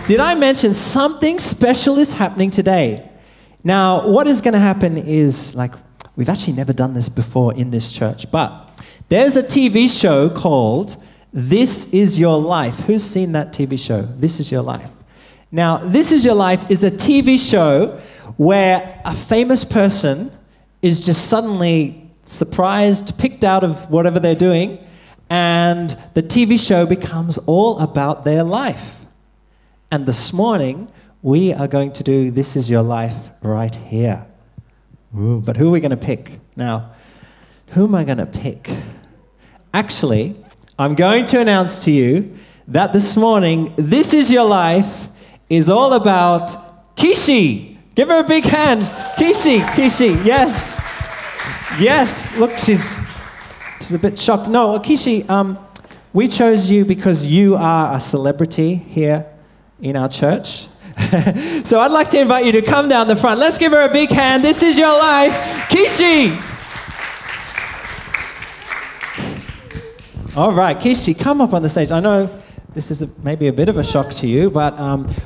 did I mention something special is happening today? Now, what is going to happen is, like, we've actually never done this before in this church, but there's a TV show called This Is Your Life. Who's seen that TV show? This Is Your Life. Now, This Is Your Life is a TV show where a famous person is just suddenly surprised, picked out of whatever they're doing, and the TV show becomes all about their life. And this morning, we are going to do This Is Your Life right here. Ooh, but who are we going to pick? Now, who am I going to pick? Actually, I'm going to announce to you that this morning, This Is Your Life is all about Kishi. Give her a big hand. Kishi, yes. Yes, look, she's a bit shocked. No, Kishi, we chose you because you are a celebrity here in our church. So I'd like to invite you to come down the front. Let's give her a big hand. This is your life, Kishi. All right, Kishi, come up on the stage. I know this is maybe a bit of a shock to you, but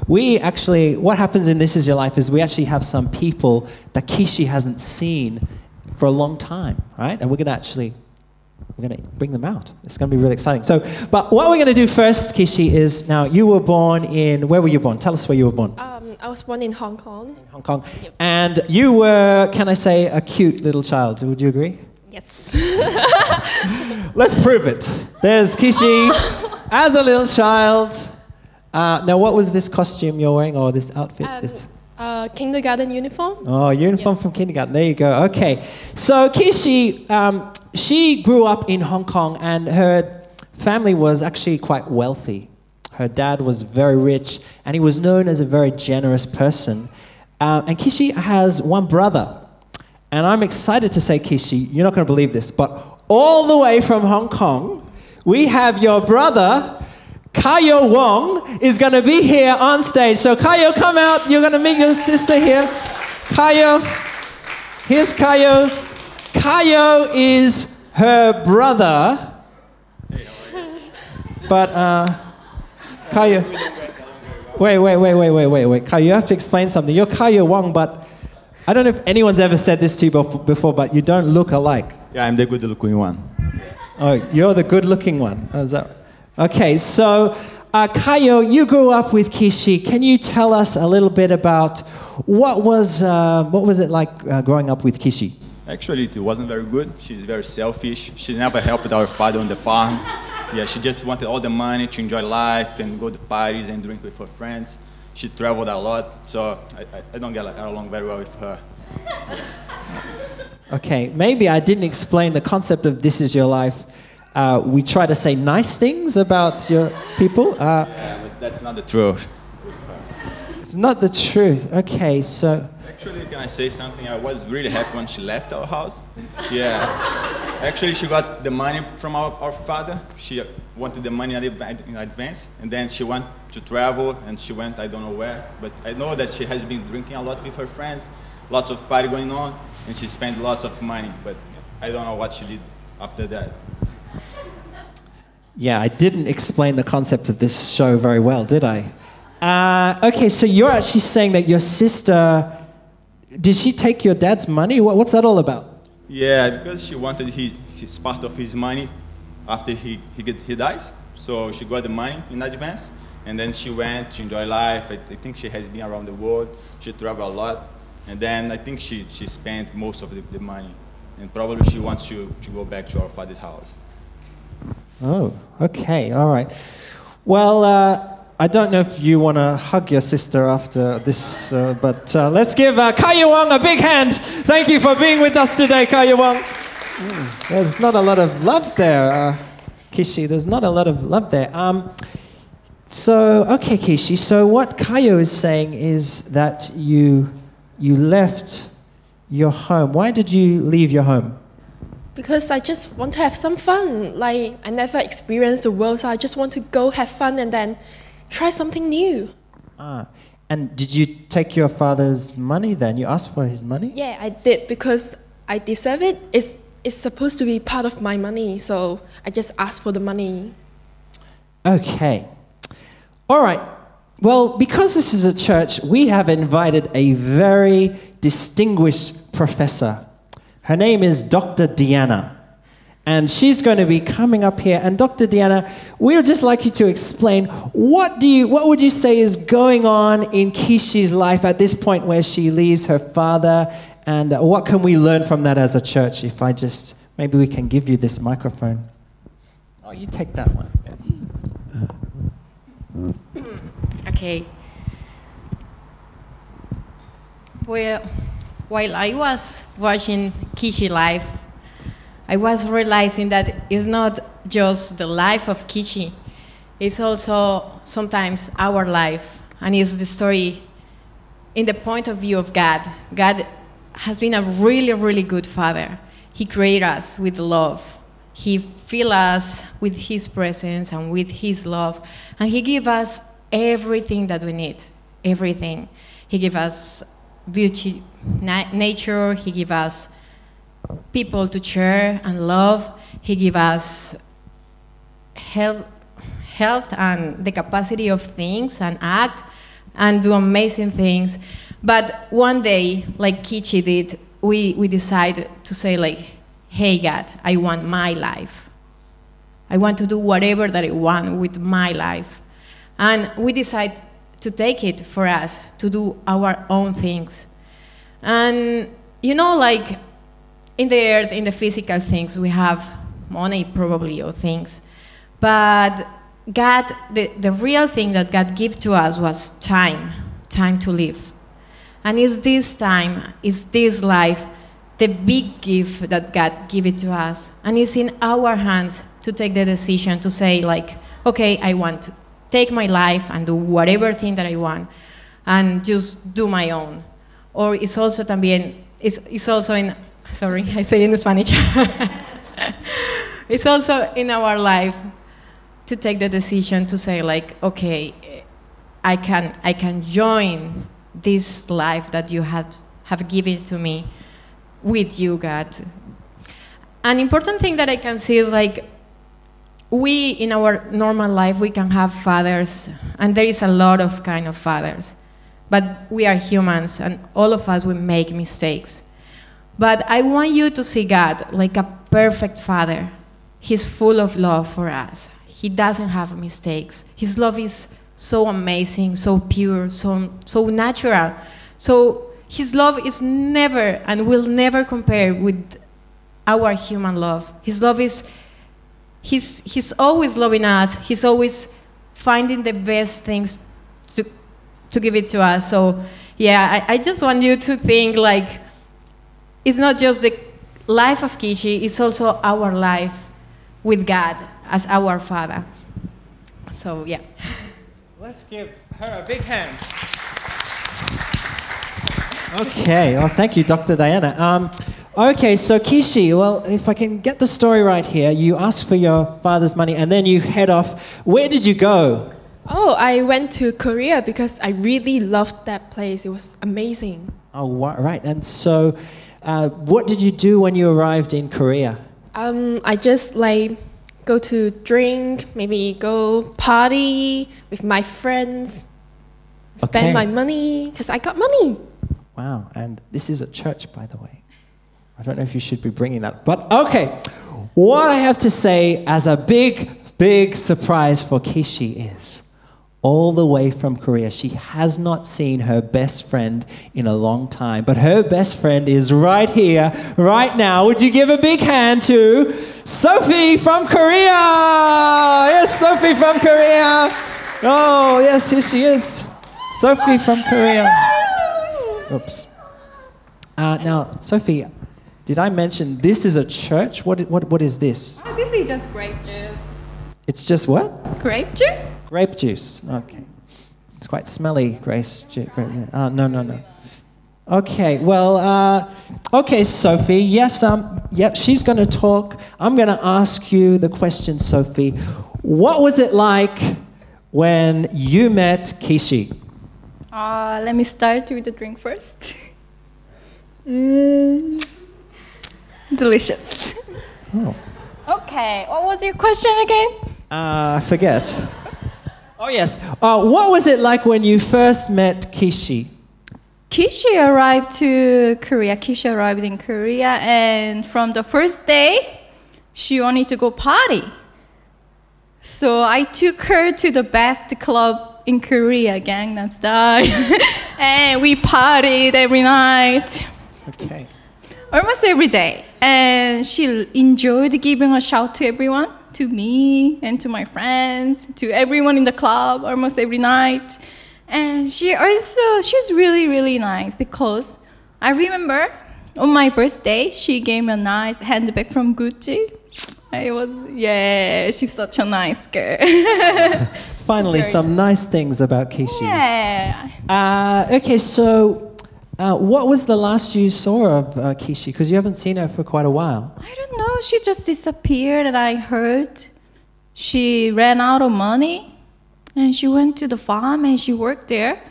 we actually, what happens in This Is Your Life is we actually have some people that Kishi hasn't seen for a long time, right? And we're going to bring them out. It's going to be really exciting. So, but what we're going to do first, Kishi, is now you were born in, where were you born? Tell us where you were born. I was born in Hong Kong. In Hong Kong. Yep. And you were, can I say, a cute little child. Would you agree? Yes. Let's prove it. There's Kishi as a little child. Now, what was this costume you're wearing, or this outfit? Kindergarten uniform. Oh, uniform from kindergarten. There you go. Okay. So Kishi, she grew up in Hong Kong, and her family was actually quite wealthy. Her dad was very rich, and he was known as a very generous person. And Kishi has one brother. And I'm excited to say, Kishi, you're not going to believe this, but all the way from Hong Kong, we have your brother, Kayo Wong, is going to be here on stage. So Kayo, come out. You're going to meet your sister here. Kayo, here's Kayo. Kayo is her brother. But, Kayo, wait. Kayo, you have to explain something. You're Kayo Wong, but I don't know if anyone's ever said this to you before, but you don't look alike. Yeah, I'm the good-looking one. Oh, you're the good-looking one. Oh, is that okay? So, Kayo, you grew up with Kishi. Can you tell us a little bit about what was it like growing up with Kishi? Actually, it wasn't very good. She's very selfish. She never helped our father on the farm. Yeah, she just wanted all the money to enjoy life and go to parties and drink with her friends. She traveled a lot, so I don't get along very well with her. Okay, maybe I didn't explain the concept of This Is Your Life. We try to say nice things about your people. Yeah, but that's not the truth. It's not the truth. Okay, so... Actually, can I say something? I was really happy when she left our house. Yeah. Actually, she got the money from our father. She wanted the money in advance, and then she went to travel, and she went I don't know where. But I know that she has been drinking a lot with her friends, lots of party going on, and she spent lots of money. But I don't know what she did after that. Yeah, I didn't explain the concept of this show very well, did I? Okay, so you're actually saying that your sister... Did she take your dad's money? What's that all about? Yeah, because she wanted his part of his money after he dies. So she got the money in advance, and then she went to enjoy life. I think she has been around the world. She traveled a lot, and then I think she spent most of the money, and probably she wants to go back to our father's house. Oh, okay, all right. Well, I don't know if you want to hug your sister after this, but let's give Kayo Wong a big hand. Thank you for being with us today, Kayo Wong. There's not a lot of love there, Kishi. There's not a lot of love there. So, okay, Kishi. So what Kayo is saying is that you left your home. Why did you leave your home? Because I just want to have some fun. Like, I never experienced the world, so I just want to go have fun and then try something new. And did you take your father's money then? You asked for his money? Yeah, I did because I deserve it. It's supposed to be part of my money, so I just asked for the money. Okay. All right. Well, because this is a church, we have invited a very distinguished professor. Her name is Dr. Deanna. And she's going to be coming up here. And Dr. Deanna, we would just like you to explain, what would you say is going on in Kishi's life at this point where she leaves her father? And what can we learn from that as a church? If I just, maybe we can give you this microphone. Oh, you take that one. Okay. Well, while I was watching Kishi live, I was realizing that it's not just the life of Kishi, it's also sometimes our life, and it's the story in the point of view of God. God has been a really, really good father. He created us with love. He fills us with His presence and with His love, and He gives us everything that we need, everything. He gives us beauty, nature, He gives us people to share and love. He gives us health and the capacity of things and act and do amazing things. But one day, like Kishi did, we decided to say like, hey God, I want my life. I want to do whatever that I want with my life. And we decided to take it for us, to do our own things. And you know, like, in the earth, in the physical things, we have money probably or things. But God, the real thing that God gave to us was time to live. And it's this time, it's this life, the big gift that God gave it to us. And it's in our hands to take the decision to say like, okay, I want to take my life and do whatever thing that I want and just do my own. Or it's also también, it's also in, sorry, I say in Spanish. It's also in our life to take the decision to say like, okay, I can join this life that you have given to me with you, God. An important thing that I can see is like, we in our normal life, we can have fathers, and there is a lot of kind of fathers, but we are humans, and all of us will make mistakes. But I want you to see God like a perfect father. He's full of love for us. He doesn't have mistakes. His love is so amazing, so pure, so natural. So His love is never and will never compare with our human love. His love is, He's always loving us. He's always finding the best things to give it to us. So yeah, I just want you to think like, it's not just the life of Kishi, it's also our life with God as our Father. So yeah. Let's give her a big hand. Okay, well, thank you, Dr. Diana. Okay, so Kishi, well, if I can get the story right here, you asked for your father's money and then you head off. Where did you go? Oh, I went to Korea because I really loved that place. It was amazing. Oh, right. And so, what did you do when you arrived in Korea? I just like go to drink, maybe go party with my friends, spend my money because I got money. Wow, and this is a church, by the way. I don't know if you should be bringing that, but okay. What I have to say as a big surprise for Kishi is, all the way from Korea, she has not seen her best friend in a long time, but her best friend is right here, right now. Would you give a big hand to Sophie from Korea? Yes, Sophie from Korea. Oh, yes, here she is. Sophie from Korea. Oops. Now, Sophie, did I mention this is a church? What is this? Oh, this is just grape juice. It's just what? Grape juice? Grape juice. Okay. It's quite smelly, Grace. No. Okay, well, okay, Sophie. Yes, yep, she's going to talk. I'm going to ask you the question, Sophie. What was it like when you met Kishi? Let me start with the drink first. Delicious. Oh. Okay, what was your question again? I forget. Oh, yes. What was it like when you first met Kishi? Kishi arrived to Korea. Kishi arrived in Korea, and from the first day, she wanted to go party. So I took her to the best club in Korea, Gangnam Style, and we partied every night. Okay. Almost every day. And she enjoyed giving a shout to everyone, to me and to my friends, to everyone in the club almost every night. And she's really, really nice because I remember on my birthday, she gave me a nice handbag from Gucci. She's such a nice girl. Finally, some nice things about Kishi. Yeah. Okay, so what was the last you saw of Kishi? Because you haven't seen her for quite a while. I don't know. She just disappeared, and I heard she ran out of money, and she went to the farm and she worked there.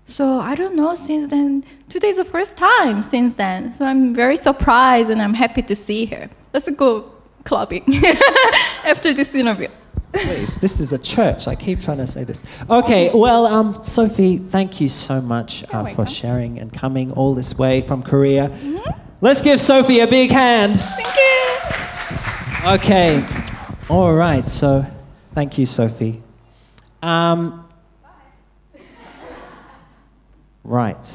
So I don't know since then. Today's the first time since then. So I'm very surprised, and I'm happy to see her. Let's go clubbing after this interview. Please, this is a church. I keep trying to say this. Okay, well, Sophie, thank you so much for sharing and coming all this way from Korea. Let's give Sophie a big hand. Thank you. Okay, all right, so thank you, Sophie. Right.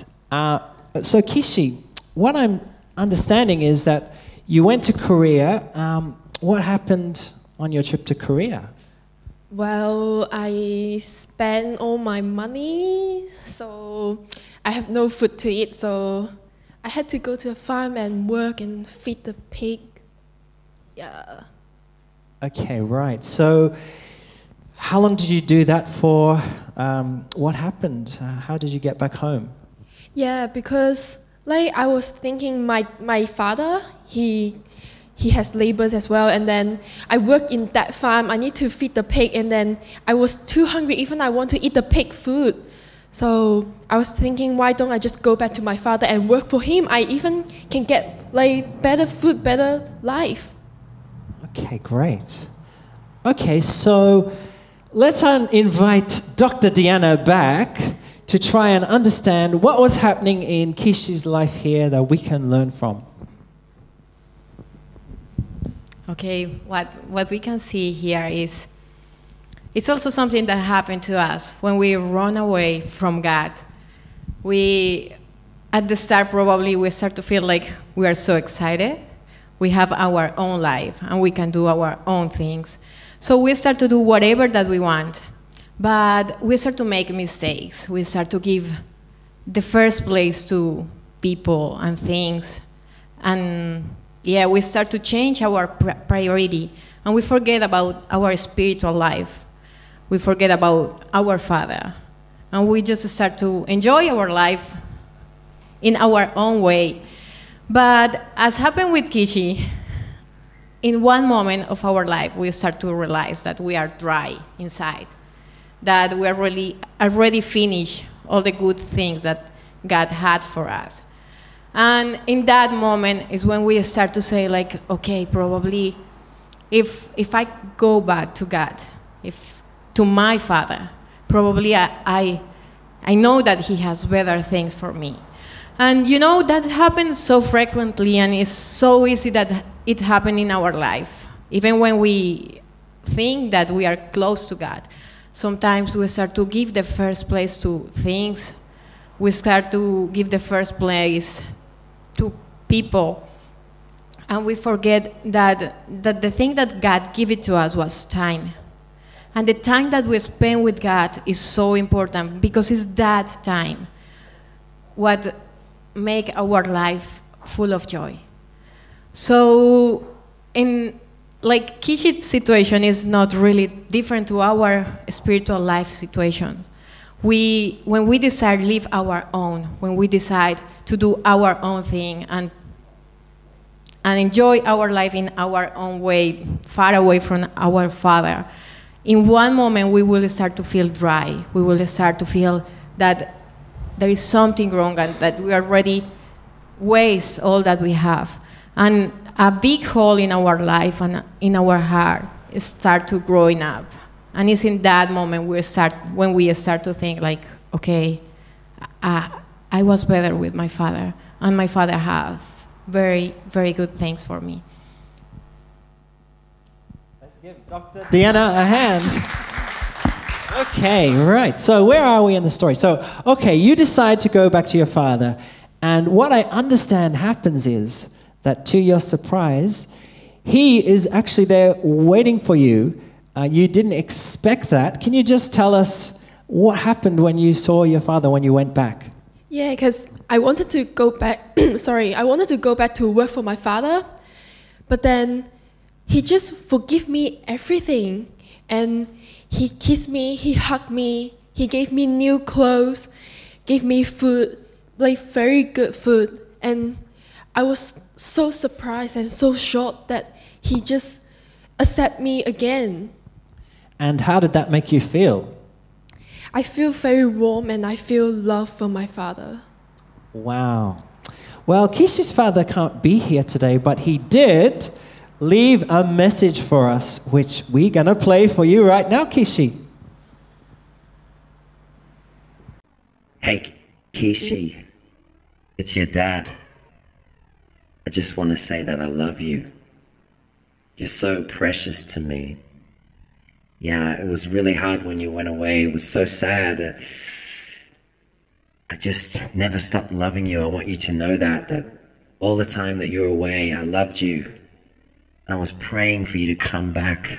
So Kishi, what I'm understanding is that you went to Korea. What happened on your trip to Korea? Well, I spent all my money, so I have no food to eat, so I had to go to a farm and work and feed the pig. Yeah. Okay, right. So how long did you do that for? What happened? How did you get back home? Yeah, because like I was thinking my father, he has labors as well, and then I work in that farm. I need to feed the pig, and then I was too hungry. Even I want to eat the pig food. So I was thinking, why don't I just go back to my father and work for him? I even can get like better food, better life. Okay, great. Okay, so let's invite Dr. Deanna back to try and understand what was happening in Kishi's life here that we can learn from. Okay, what we can see here is it's also something that happened to us when we run away from God. We, at the start, probably we start to feel like we are so excited. We have our own life and we can do our own things. So we start to do whatever that we want, but we start to make mistakes. We start to give the first place to people and things, and yeah, we start to change our priority, and we forget about our spiritual life. We forget about our Father, and we just start to enjoy our life in our own way. But as happened with Kishi, in one moment of our life, we start to realize that we are dry inside, that we are really already finished all the good things that God had for us. And in that moment is when we start to say, like, okay, probably if I go back to God, to my Father, probably I know that He has better things for me. And you know, that happens so frequently, and it's so easy that it happens in our life. Even when we think that we are close to God, sometimes we start to give the first place to things. We start to give the first place to people, and we forget that the thing that God gave it to us was time. And the time that we spend with God is so important, because it's that time what make our life full of joy. So in like Kishi's situation is not really different to our spiritual life situation. When we decide to live our own, when we decide to do our own thing and enjoy our life in our own way, far away from our Father, in one moment we will start to feel dry. We will start to feel that there is something wrong and that we already waste all that we have. And a big hole in our life and in our heart start to growing up. And it's in that moment when we start to think like, okay, I was better with my father, and my father have very, very good things for me. Let's give Dr. Deanna a hand. Okay, right. So where are we in the story? So, okay, you decide to go back to your father, and what I understand happens is that, to your surprise, he is actually there waiting for you. You didn't expect that. Can you just tell us what happened when you saw your father when you went back? Yeah, because I wanted to go back. I wanted to go back to work for my father, but then he just forgave me everything, and he kissed me, he hugged me, he gave me new clothes, gave me food, like very good food, and I was so surprised and so shocked that he just accepted me again. And how did that make you feel? I feel very warm and I feel love from my father. Wow. Well, Kishi's father can't be here today, but he did leave a message for us, which we're going to play for you right now, Kishi. Hey, Kishi, it's your dad. I just want to say that I love you. You're so precious to me. Yeah, it was really hard when you went away. It was so sad. I just never stopped loving you. I want you to know that all the time that you were away, I loved you. And I was praying for you to come back.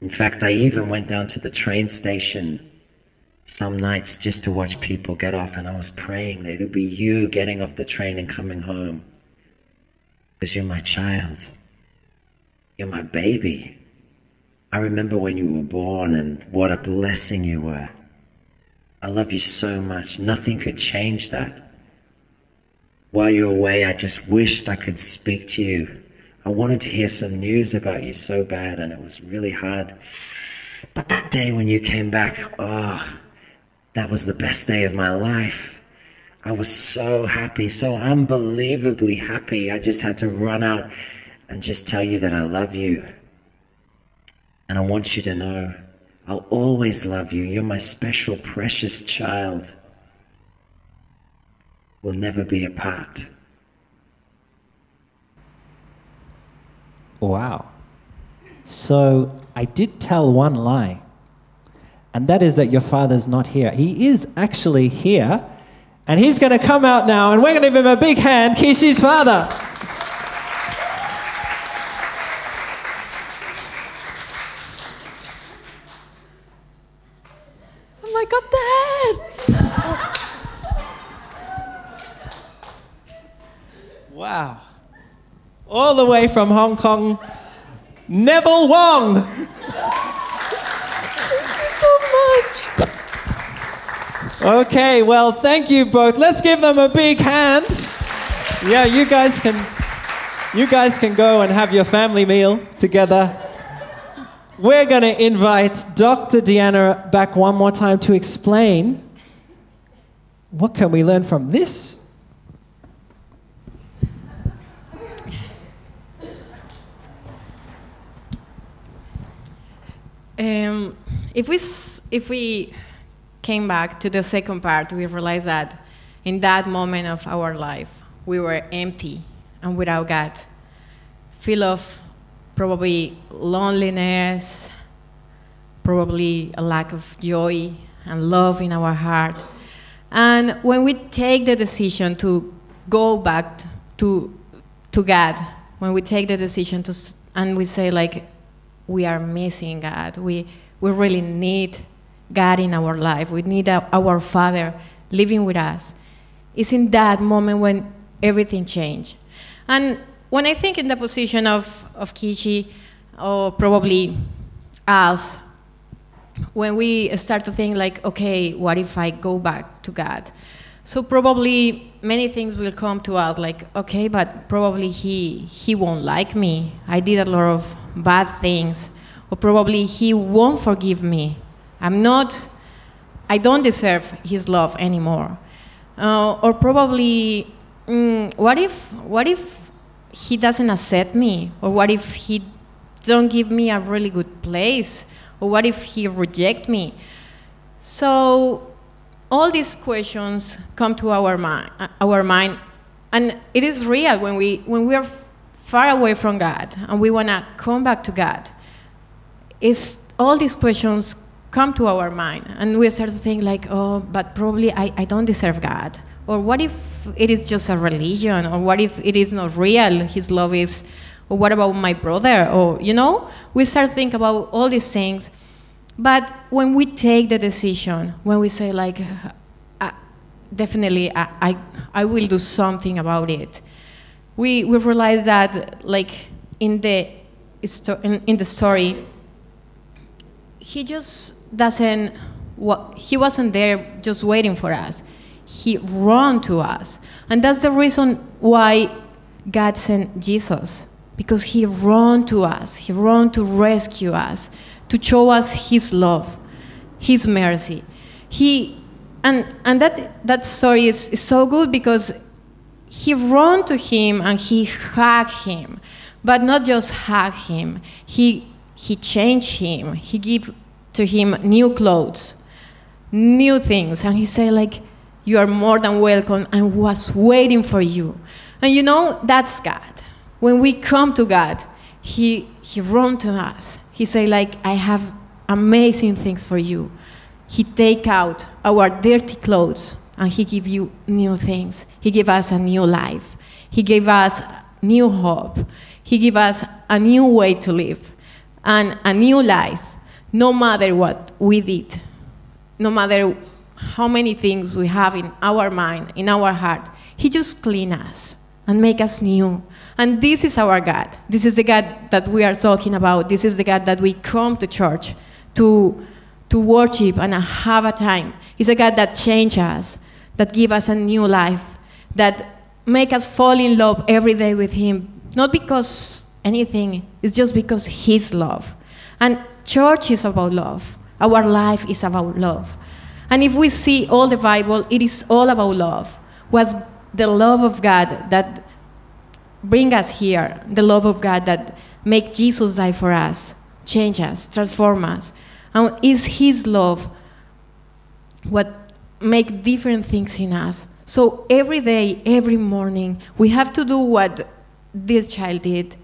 In fact, I even went down to the train station some nights just to watch people get off, and I was praying that it would be you getting off the train and coming home. Because you're my child. You're my baby. I remember when you were born and what a blessing you were. I love you so much. Nothing could change that. While you were away, I just wished I could speak to you. I wanted to hear some news about you so bad, and it was really hard. But that day when you came back, oh, that was the best day of my life. I was so happy, so unbelievably happy. I just had to run out and just tell you that I love you. And I want you to know, I'll always love you. You're my special, precious child. We'll never be apart. Wow. So I did tell one lie, and that is that your father's not here. He is actually here, and he's going to come out now, and we're going to give him a big hand, Kishi's father. Oh my God, Dad! Wow. All the way from Hong Kong, Neville Wong. Thank you so much. Okay, well, thank you both. Let's give them a big hand. Yeah, you guys can go and have your family meal together. We're going to invite Dr. Deanna back one more time to explain what can we learn from this. If we came back to the second part, we realized that in that moment of our life, we were empty and without God, full of probably loneliness, probably a lack of joy and love in our heart. And when we take the decision to go back to God, when we take the decision and we say like, we are missing God, we really need God in our life, we need our Father living with us, it's in that moment when everything changed. And when I think in the position of Kishi, or probably us, when we start to think like, okay, what if I go back to God? So probably many things will come to us like, okay, but probably he won't like me. I did a lot of bad things. Or probably he won't forgive me. I don't deserve his love anymore. Or probably, what if he doesn't accept me? Or what if he don't give me a really good place? Or what if he reject me? So all these questions come to our mind, and it is real when we are far away from God and we want to come back to God. All these questions come to our mind, and we start to think like, oh, but probably I don't deserve God. Or what if it is just a religion? Or what if it is not real, his love is? Or what about my brother? Or, we start to think about all these things. But when we take the decision, when we say like, definitely I will do something about it, we realize that like in the story, he just doesn't, he wasn't there just waiting for us. He ran to us. And that's the reason why God sent Jesus, because he ran to us. He ran to rescue us, to show us his love, his mercy. And that story is so good because he ran to him and he hugged him, but not just hugged him. He changed him. He gave to him new clothes, new things, and he said like, you are more than welcome. I was waiting for you. And that's God. When we come to God, he runs to us. He say like, I have amazing things for you. He take out our dirty clothes and he give you new things. He give us a new life. He gave us new hope. He give us a new way to live and a new life, no matter what we did, no matter how many things we have in our mind, in our heart. He just clean us and make us new. And this is our God. This is the God that we are talking about. This is the God that we come to church to worship and have a time. It's a God that changes us, that gives us a new life, that make us fall in love every day with him. Not because anything, it's just because his love. And church is about love. Our life is about love. And if we see all the Bible, it is all about love. Was the love of God that bring us here, the love of God that make Jesus die for us, change us, transform us. And is his love what make different things in us. So every day, every morning, we have to do what this child did.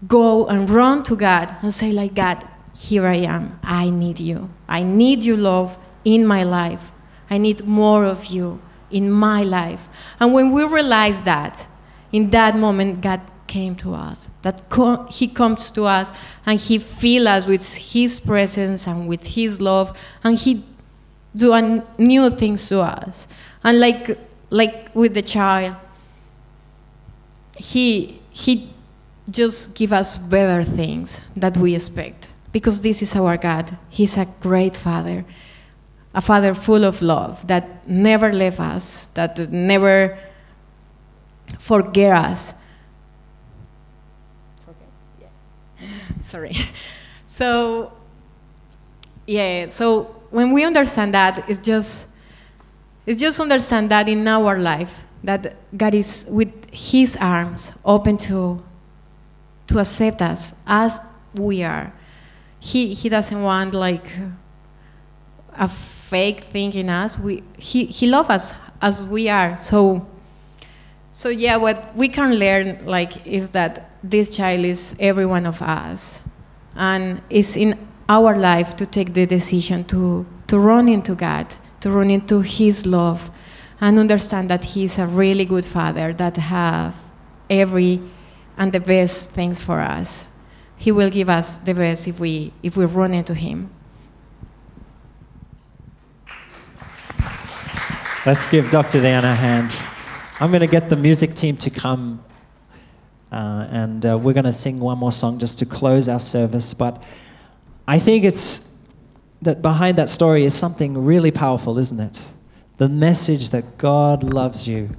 Go and run to God and say like, God, here I am. I need you. I need your love in my life. I need more of you in my life. And when we realize that, in that moment, God came to us. He comes to us and he fills us with his presence and with his love, and he do new things to us. And like with the child, he just give us better things that we expect, because this is our God. He's a great Father. A Father full of love, that never left us, that never forget us. Sorry. So when we understand that, it's just understand that in our life, that God is with his arms open to accept us as we are. He doesn't want like a fake thing in us. He loves us as we are. So yeah, what we can learn like is that this child is every one of us, and it's in our life to take the decision to run into God, to run into his love, and understand that he's a really good Father that have every and the best things for us. He will give us the best if we run into him. Let's give Dr. Diana a hand. I'm going to get the music team to come, and we're going to sing one more song just to close our service. But I think it's that behind that story is something really powerful, isn't it? The message that God loves you,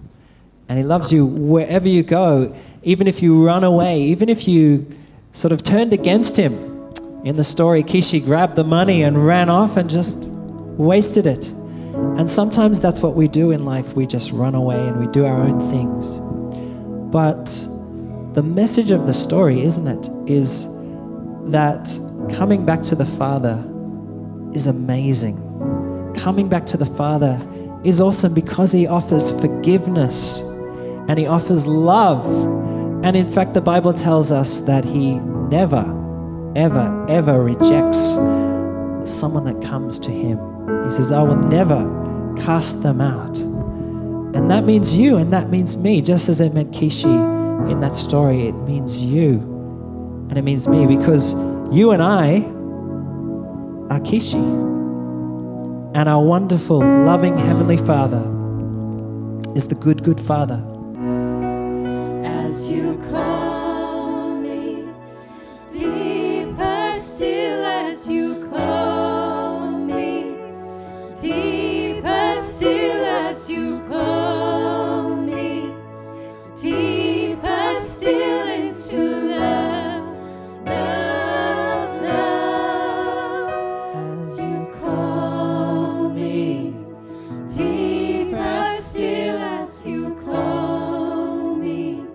and he loves you wherever you go, even if you run away, even if you sort of turned against him. In the story, Kishi grabbed the money and ran off and just wasted it. And sometimes that's what we do in life. We just run away and we do our own things. But the message of the story, isn't it, is that coming back to the Father is amazing. Coming back to the Father is awesome because He offers forgiveness and He offers love. And in fact, the Bible tells us that He never, ever, ever rejects someone that comes to Him. He says, I will never cast them out. And that means you and that means me, just as it meant Kishi in that story. It means you and it means me, because you and I are Kishi. And our wonderful, loving Heavenly Father is the good, good Father. As you call me, deeper still as you call me, deeper still as you call me, deeper still into love, love, love. As you call me, deeper still as you call me,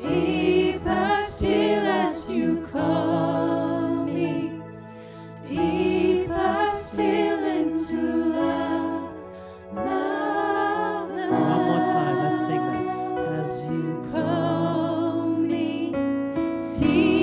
deeper still as you call me, deeper still into love, love, love. One more time, let's sing that. As you Call me, deeper